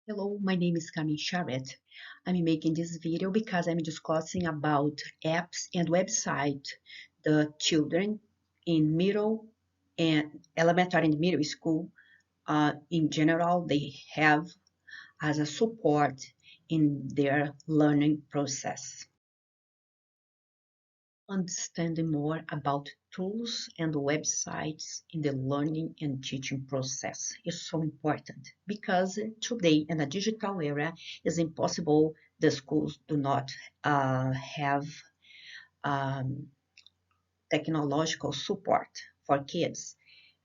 Hello, my name is Camille Charette. I'm making this video because I'm discussing about apps and website the children in middle and elementary and middle school in general they have as a support in their learning process. Understanding more about tools and websites in the learning and teaching process is so important because today in a digital era it's impossible the schools do not have um, technological support for kids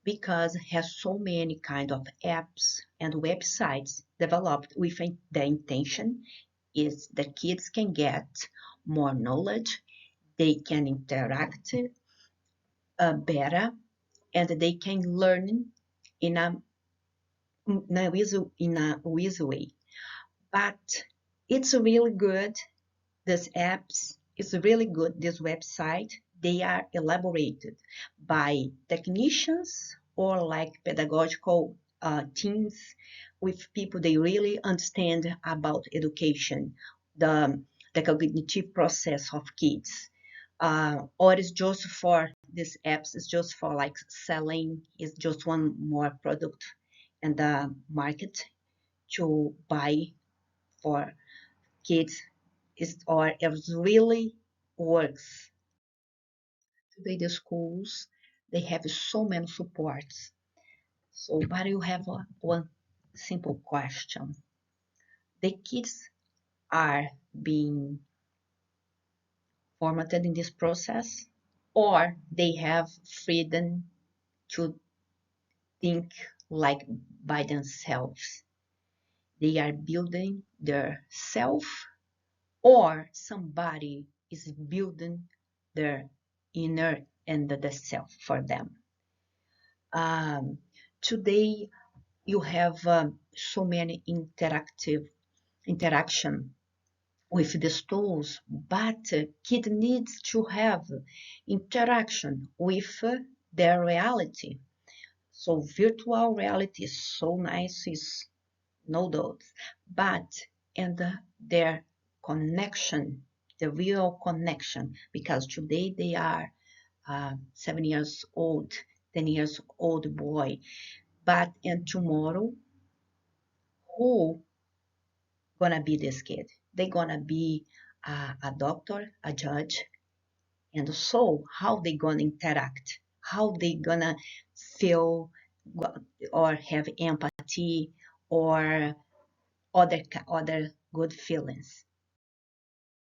because it has so many kind of apps and websites developed with the intention is that kids can get more knowledge, they can interact better, and they can learn in a easy way. But it's really good. These apps is really good. This website they are elaborated by technicians or like pedagogical teams with people they really understand about education, the the cognitive process of kids or it's just for these apps, it's just for like selling, it's just one more product in the market to buy for kids, is or it really works. Today the schools they have so many supports. So but you have one simple question. The kids are being formatted in this process or they have freedom to think like by themselves. They are building their self or somebody is building their inner and the self for them. Um, Today you have so many interactive interaction with these tools, but kid needs to have interaction with their reality. So virtual reality is so nice, is no doubt, but and their connection, the real connection, because today they are 7 years old, 10 years old boy, but and tomorrow who gonna be this kid? They gonna be a doctor, a judge, and so how they gonna interact? How they gonna feel or have empathy or other good feelings.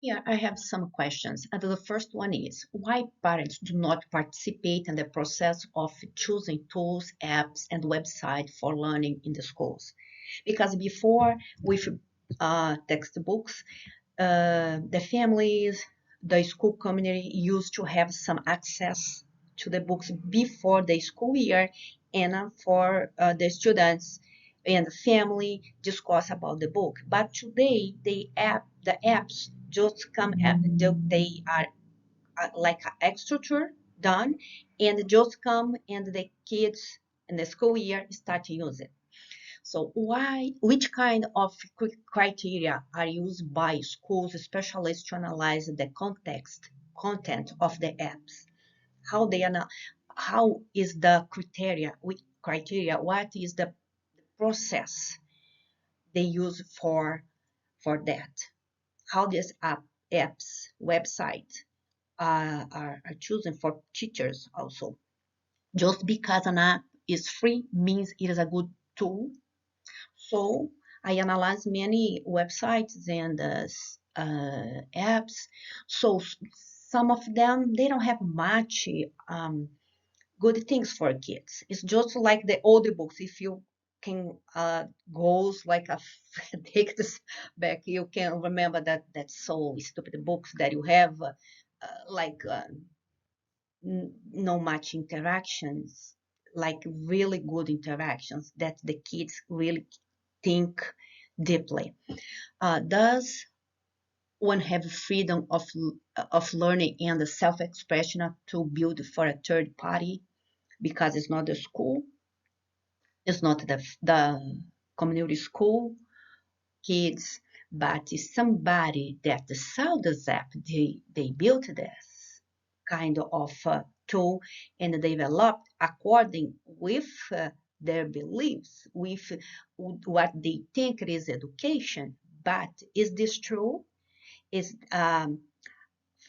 Here I have some questions. And the first one is why parents do not participate in the process of choosing tools, apps, and websites for learning in the schools? Because before with textbooks, the families, the school community used to have some access to the books before the school year and for the students and the family discuss about the book. But today the apps just come they are like an extra done and just come and the kids in the school year start to use it. So which kind of criteria are used by schools specialists to analyze the content of the apps? How they how is the criteria, what is the process they use for that? How these apps, websites are chosen for teachers also. Just because an app is free means it is a good tool. So I analyze many websites and apps. So some of them they don't have much good things for kids. It's just like the older books. If you can goes like a take this back, you can remember that so stupid books that you have like no much interactions, like really good interactions that the kids really think deeply. Does one have freedom of learning and the self-expression to build for a third party because it's not the school, it's not the community school, kids, but somebody that saw this app, they built this kind of tool and developed according with their beliefs, with what they think is education. But is this true? Is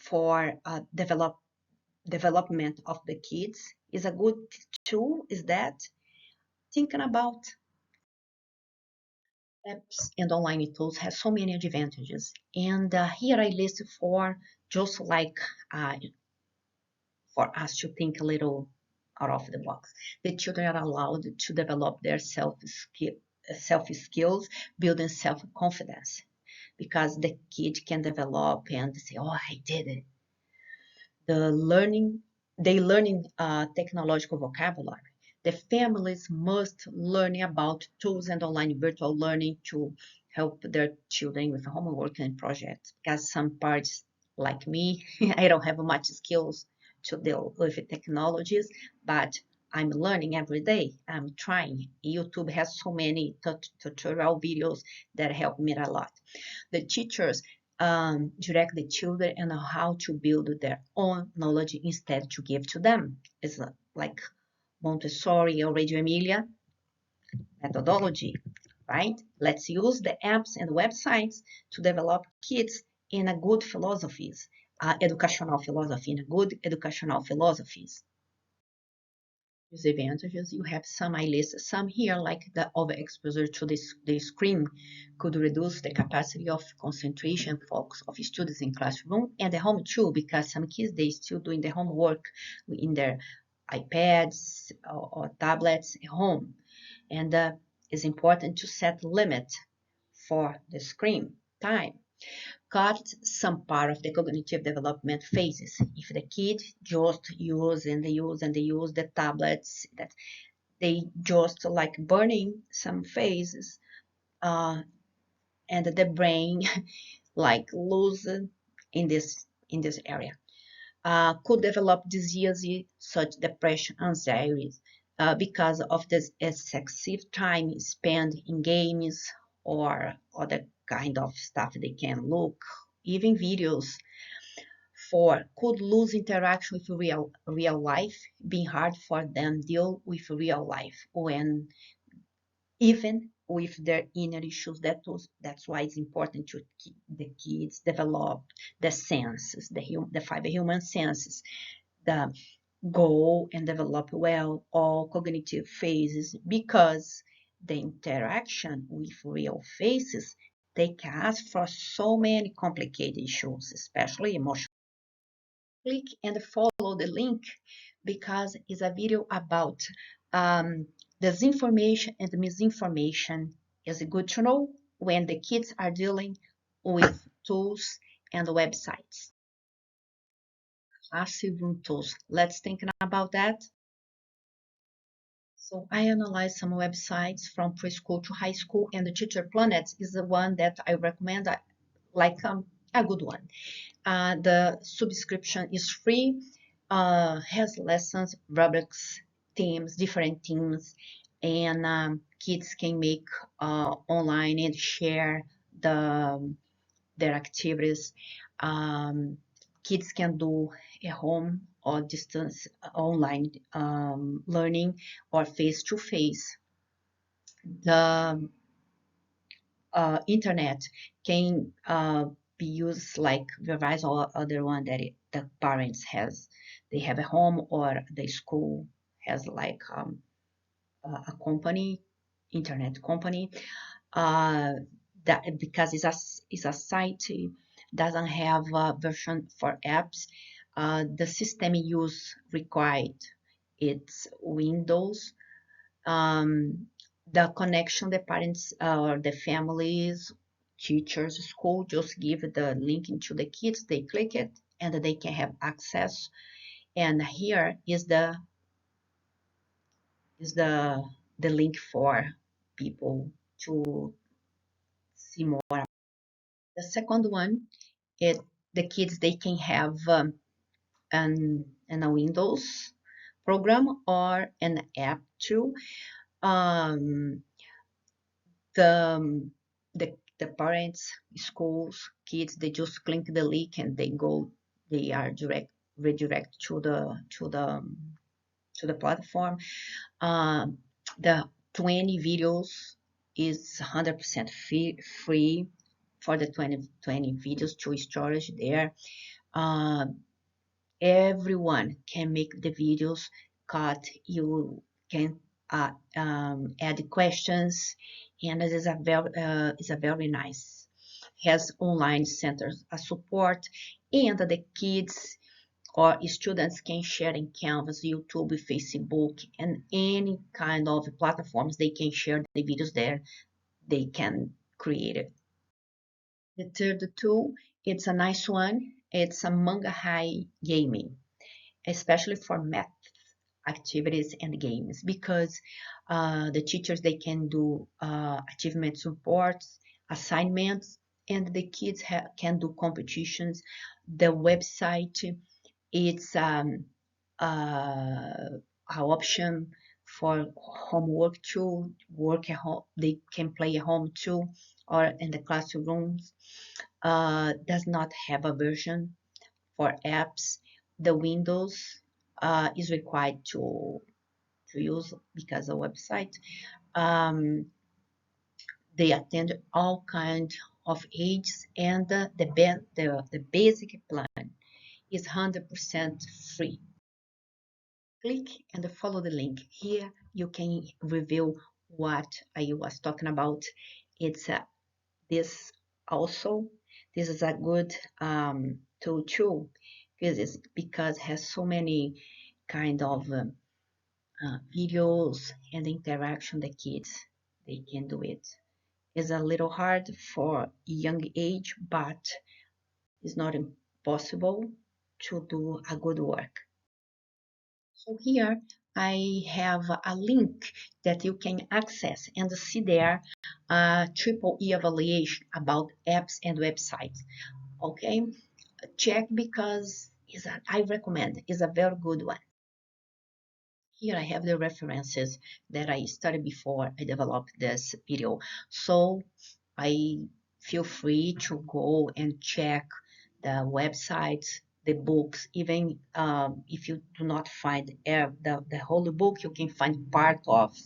for development of the kids is a good tool? Is that thinking about apps and online tools has so many advantages. And here I list four, just like uh, for us to think a little out of the box. The children are allowed to develop their self skills, building self confidence, because the kid can develop and say, "Oh, I did it." The learning, they learning technological vocabulary. The families must learn about tools and online virtual learning to help their children with homework and projects. Because some parts, like me, I don't have much skills to deal with technologies, but I'm learning every day. I'm trying. YouTube has so many tutorial videos that help me a lot. The teachers direct the children and how to build their own knowledge instead to give to them. It's like Montessori or Reggio Emilia methodology, right? Let's use the apps and websites to develop kids in a good philosophies, educational philosophy, in a good educational philosophies. Disadvantages, you have some, I list some here, like the overexposure to the screen could reduce the capacity of concentration focus of students in classroom and the home too, because some kids, they still doing the homework in their iPads or tablets at home. And it's important to set limit for the screen time. Cut some part of the cognitive development phases. If the kid just use and they use and they use the tablets, that they just like burning some phases, and the brain like lose in this area. Could develop diseases such depression, anxiety, because of this excessive time spent in games or other kind of stuff they can look, even videos. For could lose interaction with real life, being hard for them deal with real life when even with their inner issues. That's why it's important to keep the kids develop the senses, the five human senses, the go and develop well all cognitive phases, because the interaction with real faces take us for so many complicated issues, especially emotional. Click and follow the link because it's a video about disinformation and misinformation. Is good to know when the kids are dealing with tools and websites. Classroom tools. Let's think about that. So I analyzed some websites from preschool to high school, and the Teacher Planet is the one that I recommend, like a good one. The subscription is free, has lessons, rubrics, themes, different themes, and kids can make online and share their activities. Kids can do a home or distance online learning or face-to-face. The internet can be used like Verizon or other one that the parents has. They have a home or the school has like a company, internet company. That because it's a site doesn't have a version for apps. The system use required it's Windows. um, the connection the parents or the families, teachers, school just give the link into the kids, they click it and they can have access. And here is the link for people to see more. The second one, it the kids they can have a Windows program or an app too. um, the the parents, schools, kids, they just click the link and they are redirect to the platform. Um, the 20 videos is 100% free for the 20 videos to storage there. Uh, Everyone can make the videos cut. You can add questions, and it is a very nice. Has online centers support, and the kids or students can share in Canvas, YouTube, Facebook, and any kind of platforms. They can share the videos there. They can create it. The third tool, it's a nice one. It's a manga high gaming, especially for math activities and games, because the teachers they can do achievement supports, assignments, and the kids can do competitions. The website it's uh, an option for homework too, work at home. They can play at home too, or in the classrooms. Does not have a version for apps. The Windows is required to use because the website. Um, they attend all kinds of ages, and the basic plan is 100% free. Click and follow the link. Here you can review what I was talking about. It's this also. This is a good tool too, because it has so many kind of videos and interaction the kids they can do it. It's a little hard for young age, but it's not impossible to do a good work. So here I have a link that you can access and see there a triple E evaluation about apps and websites. Okay, check because I recommend is a very good one. Here I have the references that I studied before I developed this video. So I feel free to go and check the websites, the books, even if you do not find the whole book, you can find part of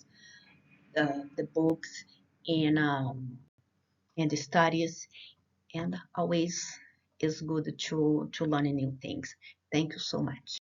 the books and the studies, and always is good to learn new things. Thank you so much.